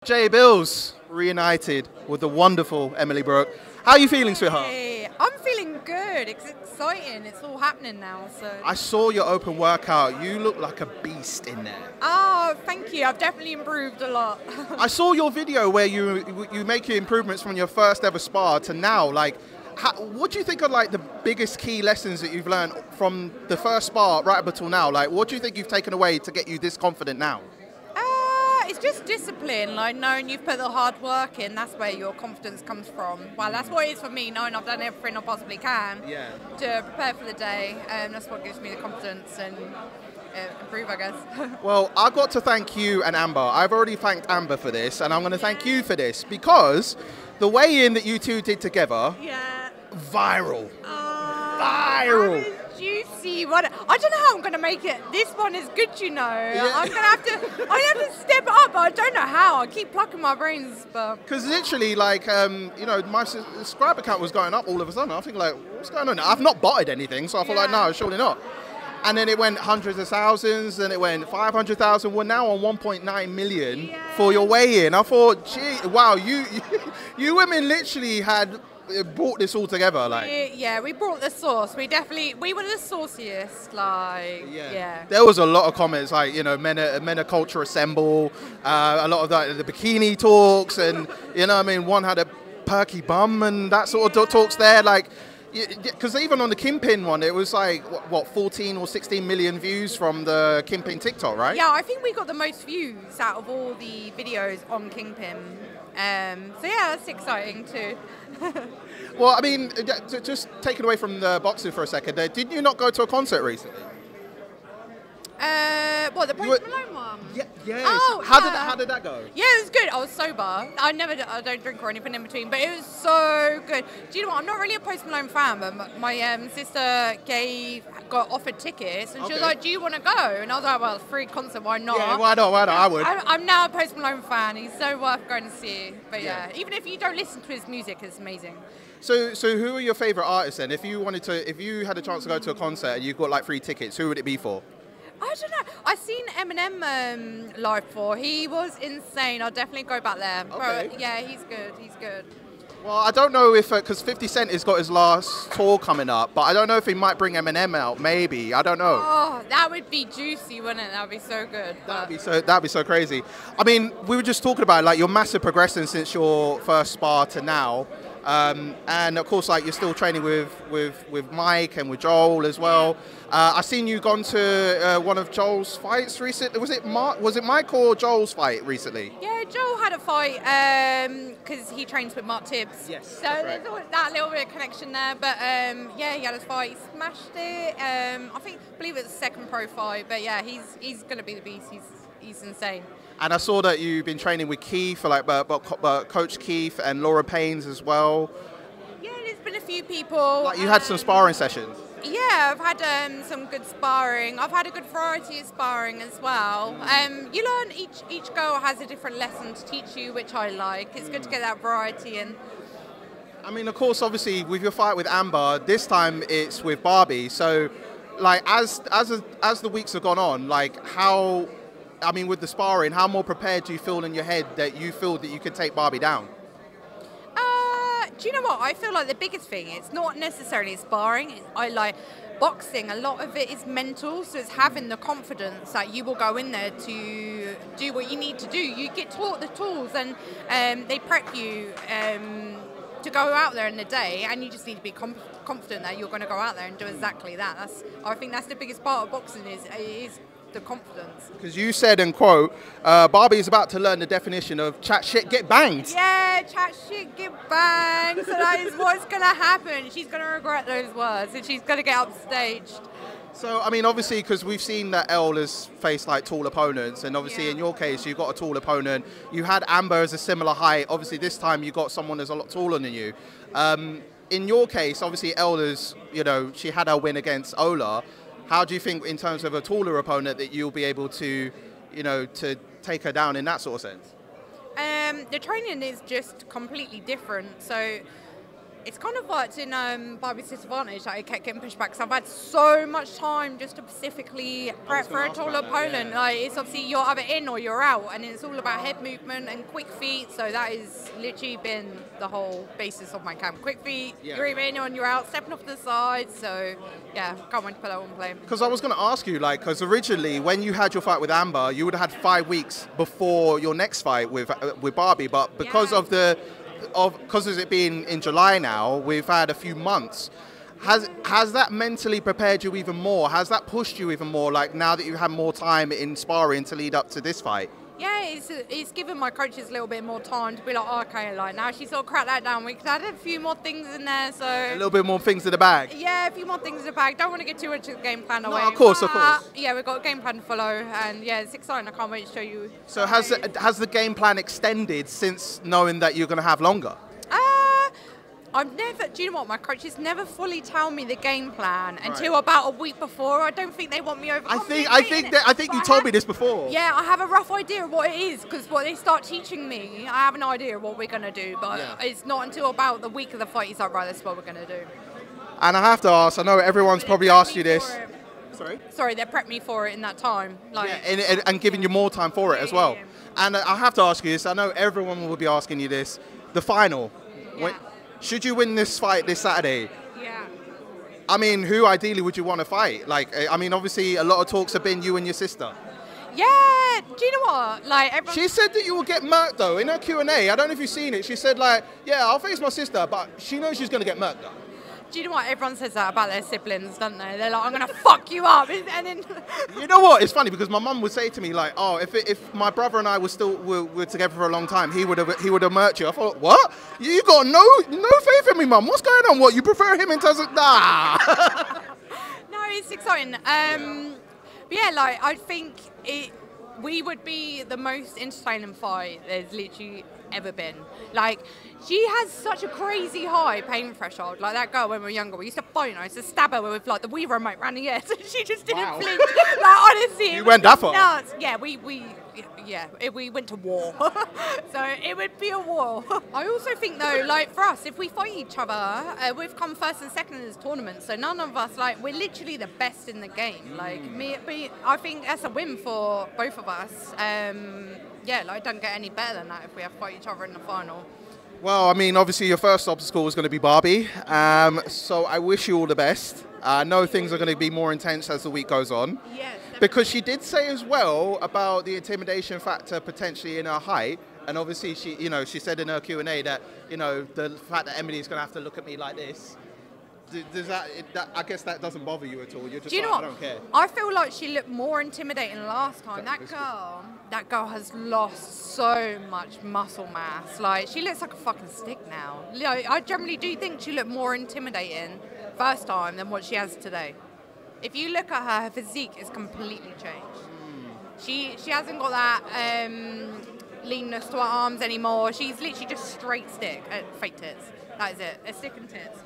J Bills reunited with the wonderful Emily Brooke. How are you feeling, sweetheart? Hey, I'm feeling good. It's exciting. It's all happening now. So. I saw your open workout. You look like a beast in there. Oh, thank you. I've definitely improved a lot. I saw your video where you make your improvements from your first ever spar to now. Like, what do you think are like the biggest key lessons that you've learned from the first spar right up until now? Like, what do you think you've taken away to get you this confident now? It's just discipline, like knowing you've put the hard work in, that's where your confidence comes from. Well, that's what it is for me, knowing I've done everything I possibly can to prepare for the day, and that's what gives me the confidence and improve, I guess. Well, I've got to thank you and Amber. I've already thanked Amber for this, and I'm going to thank you for this, because the weigh-in that you two did together, viral. Viral. Juicy. What? I don't know how I'm going to make it. This one is good, you know. Yeah. I'm going to have to step up, but I don't know how. I keep plucking my brains, but... Because literally, like, you know, my subscriber count was going up all of a sudden. I think, like, what's going on? I've not botted anything, so I thought, like, no, surely not. And then it went hundreds of thousands, and it went 500,000. We're now on 1.9 million for your weigh-in. I thought, gee, wow, you women literally had brought this all together, like. We brought the sauce. We were the sauciest, like. Yeah. There was a lot of comments, like, you know, men are culture assemble. A lot of the bikini talks, and you know, what I mean, one had a perky bum and that sort of talks there, like. Because even on the Kingpin one, it was like, what, 14 or 16 million views from the Kingpin TikTok, right? Yeah, I think we got the most views out of all the videos on Kingpin. So yeah, that's exciting too. Well, I mean, just taking away from the boxing for a second, did you not go to a concert recently? What, the Post Malone one? Yes. Oh, how did that go? Yeah, it was good. I was sober. I don't drink or anything in between, but it was so good. Do you know what? I'm not really a Post Malone fan, but my sister got offered tickets, and she was like, "Do you want to go?" And I was like, "Well, free concert, why not?" Yeah, why not? I would. I'm now a Post Malone fan. He's so worth going to see. But yeah, even if you don't listen to his music, it's amazing. So who are your favorite artists then? If you had a chance to go to a concert and you got like free tickets, who would it be for? I don't know. I've seen Eminem live before. He was insane. I'll definitely go back there. Okay. But yeah, he's good. He's good. Well, I don't know if, because 50 Cent has got his last tour coming up, but I don't know if he might bring Eminem out. Maybe. I don't know. Oh, that would be juicy, wouldn't it? That would be so good. That'd be so crazy. I mean, we were just talking about like your massive progression since your first spar to now. And of course, like, you're still training with Mike and with Joel as well. I've seen you gone to one of Joel's fights recently. Was it Mike or Joel's fight recently? Yeah, Joel had a fight because he trains with Mark Tibbs. Yes. So there's always that little bit of connection there. But yeah, he had his fight. He smashed it. I believe it's the second pro fight. But yeah, he's going to be the beast. He's insane. And I saw that you've been training with Keith, like Coach Keith and Laura Paynes as well. Yeah, there's been a few people. Like, you had some sparring sessions. Yeah, I've had some good sparring. I've had a good variety of sparring as well. You learn each girl has a different lesson to teach you, which I like. It's good to get that variety in. I mean, of course, obviously, with your fight with Amber, this time it's with Barbie. So, like, as the weeks have gone on, like, with the sparring, how more prepared do you feel in your head that you feel that you can take Barbie down? Do you know what? I feel like the biggest thing, it's not necessarily sparring. I like boxing. A lot of it is mental, so it's having the confidence that you will go in there to do what you need to do. You get taught the tools, and they prep you to go out there in the day, and you just need to be confident that you're going to go out there and do exactly that. I think that's the biggest part of boxing is the confidence. Because you said, and quote, Barbie is about to learn the definition of chat shit, get banged. Yeah, chat shit, get banged. So that is what's going to happen. She's going to regret those words, and she's going to get upstaged. So, I mean, obviously, because we've seen that Elle has faced like tall opponents, and obviously in your case, you got a tall opponent. You had Amber as a similar height. Obviously, this time you got someone that's a lot taller than you. In your case, obviously, Elle is, you know, she had her win against Ola. How do you think, in terms of a taller opponent, that you'll be able to, you know, to take her down in that sort of sense? The training is just completely different. So it's kind of worked in Barbie's disadvantage that I kept getting pushed back because I've had so much time just to specifically prep for a tall opponent. Like, it's obviously you're either in or you're out, and it's all about head movement and quick feet. So that has literally been the whole basis of my camp. Quick feet, you're either in or you're out, stepping off the side. So yeah, can't wait to put that on play. Because I was going to ask you, like, because originally when you had your fight with Amber, you would have had 5 weeks before your next fight with Barbie, but because of it being in July now, we've had a few months. Has that mentally prepared you even more? Has that pushed you even more, like now that you have more time in sparring to lead up to this fight? Yeah, it's given my coaches a little bit more time to be like, oh, okay, like now she sort of cracked that down. We could add a few more things in there, so a little bit more things in the bag. Yeah, a few more things in the bag. Don't want to get too much of the game plan away. No, of course. Yeah, we've got a game plan to follow, and yeah, it's exciting. I can't wait to show you. So has the game plan extended since knowing that you're going to have longer? Do you know what? My coaches never fully tell me the game plan until about a week before. I don't think they want me over. I think you told me this before. Yeah, I have a rough idea of what it is because when they start teaching me, I have an idea of what we're going to do, but it's not until about the week of the fight he's like, right, this is what we're going to do. And I have to ask, I know everyone's probably asked you this. Sorry, they prepped me for it in that time. Like, and giving you more time for it as well. And I have to ask you this, I know everyone will be asking you this, the final. Should you win this fight this Saturday? Yeah. I mean, who ideally would you want to fight? Like, I mean, obviously a lot of talks have been you and your sister. Yeah, do you know what? Like, she said that you will get murked though in her Q&A. I don't know if you've seen it. She said like, yeah, I'll face my sister, but she knows she's going to get murked though. Do you know what? Everyone says that about their siblings, don't they? They're like, I'm going to fuck you up. And then you know what? It's funny because my mum would say to me like, oh, if my brother and I were together for a long time, he would have murked you. I thought, what? You got no faith in me, mum. What's going on? What? You prefer him in terms of nah? No, it's exciting. But yeah, like I think we would be the most entertaining fight there's literally ever been. Like, she has such a crazy high pain threshold. Like that girl when we were younger, we used to fight her, I used to stab her with like the Wii remote around the ear, so she just didn't flinch. Like honestly, you went that far. Nuts. Yeah, we went to war. So it would be a war. I also think though, like for us, if we fight each other, we've come first and second in this tournament. So none of us, like, we're literally the best in the game. Like I think that's a win for both of us. Yeah, like don't get any better than that if we have to fight each other in the final. Well, I mean, obviously your first obstacle is going to be Barbie, so I wish you all the best. I know things are going to be more intense as the week goes on. Yes. Because she did say as well about the intimidation factor potentially in her height, and obviously she said in her Q&A that the fact that Emily's going to have to look at me like this. Does that I guess that doesn't bother you at all. You're just I don't care. I feel like she looked more intimidating last time. That girl has lost so much muscle mass. Like, she looks like a fucking stick now. Like, I generally do think she looked more intimidating first time than what she has today. If you look at her physique is completely changed. She hasn't got that leanness to her arms anymore. She's literally just straight stick, fake tits. That is it, a stick and tits.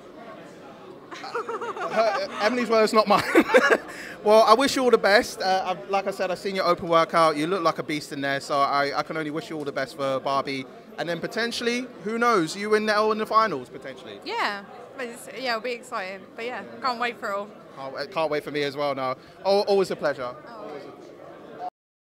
Emily's words, not mine. Well, I wish you all the best. Like I said, I've seen your open workout. You look like a beast in there, so I can only wish you all the best for Barbie. And then potentially, who knows, you in the finals, potentially. Yeah, it'll be exciting. But yeah, can't wait for it all. Can't wait for me as well now. Always a pleasure. Oh.